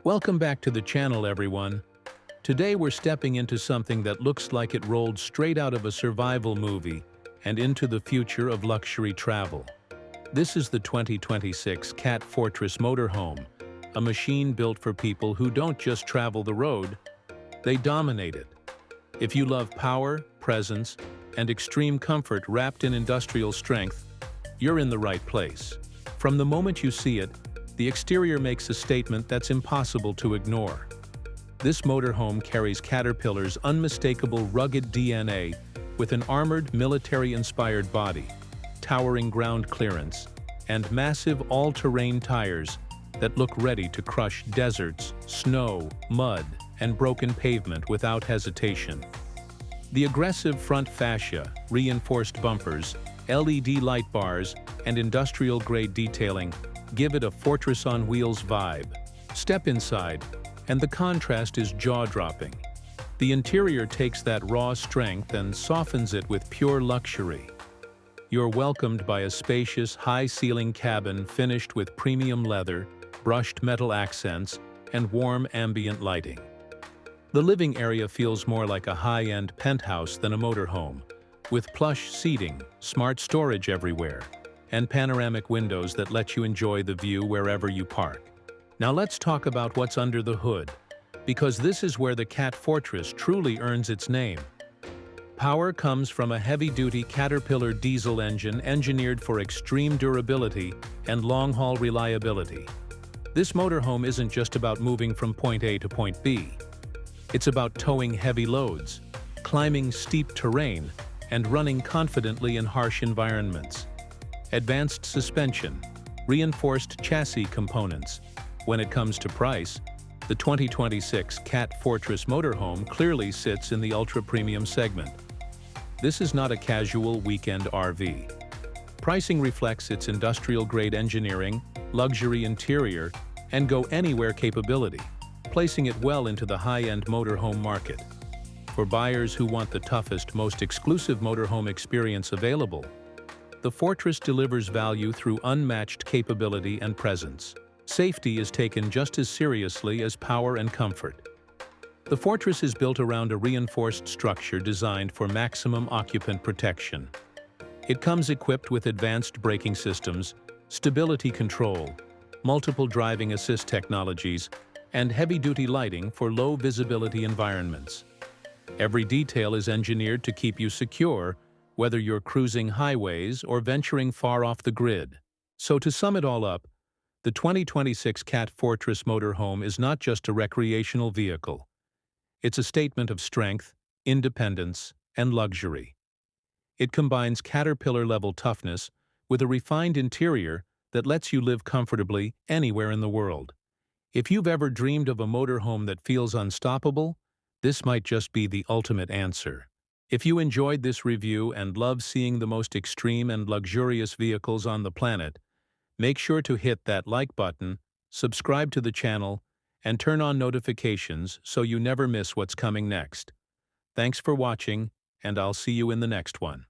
Welcome back to the channel, everyone. Today we're stepping into something that looks like it rolled straight out of a survival movie and into the future of luxury travel. This is the 2026 CAT Fortress Motorhome, a machine built for people who don't just travel the road, they dominate it. If you love power, presence, and extreme comfort wrapped in industrial strength, you're in the right place. From the moment you see it, the exterior makes a statement that's impossible to ignore. This motorhome carries Caterpillar's unmistakable rugged DNA with an armored, military-inspired body, towering ground clearance, and massive all-terrain tires that look ready to crush deserts, snow, mud, and broken pavement without hesitation. The aggressive front fascia, reinforced bumpers, LED light bars, and industrial-grade detailing give it a fortress on wheels vibe. Step inside, and the contrast is jaw-dropping. The interior takes that raw strength and softens it with pure luxury. You're welcomed by a spacious, high-ceiling cabin finished with premium leather, brushed metal accents, and warm ambient lighting. The living area feels more like a high-end penthouse than a motorhome, with plush seating, smart storage everywhere, and panoramic windows that let you enjoy the view wherever you park. Now let's talk about what's under the hood, because this is where the CAT Fortress truly earns its name. Power comes from a heavy-duty Caterpillar diesel engine engineered for extreme durability and long-haul reliability. This motorhome isn't just about moving from point A to point B. It's about towing heavy loads, climbing steep terrain, and running confidently in harsh environments. Advanced suspension, reinforced chassis components. When it comes to price, the 2026 CAT Fortress Motorhome clearly sits in the ultra-premium segment. This is not a casual weekend RV. Pricing reflects its industrial-grade engineering, luxury interior, and go-anywhere capability, placing it well into the high-end motorhome market. For buyers who want the toughest, most exclusive motorhome experience available, the Fortress delivers value through unmatched capability and presence. Safety is taken just as seriously as power and comfort. The Fortress is built around a reinforced structure designed for maximum occupant protection. It comes equipped with advanced braking systems, stability control, multiple driving assist technologies, and heavy-duty lighting for low-visibility environments. Every detail is engineered to keep you secure, whether you're cruising highways or venturing far off the grid. So to sum it all up, the 2026 CAT Fortress Motorhome is not just a recreational vehicle. It's a statement of strength, independence, and luxury. It combines Caterpillar-level toughness with a refined interior that lets you live comfortably anywhere in the world. If you've ever dreamed of a motorhome that feels unstoppable, this might just be the ultimate answer. If you enjoyed this review and love seeing the most extreme and luxurious vehicles on the planet, make sure to hit that like button, subscribe to the channel, and turn on notifications so you never miss what's coming next. Thanks for watching, and I'll see you in the next one.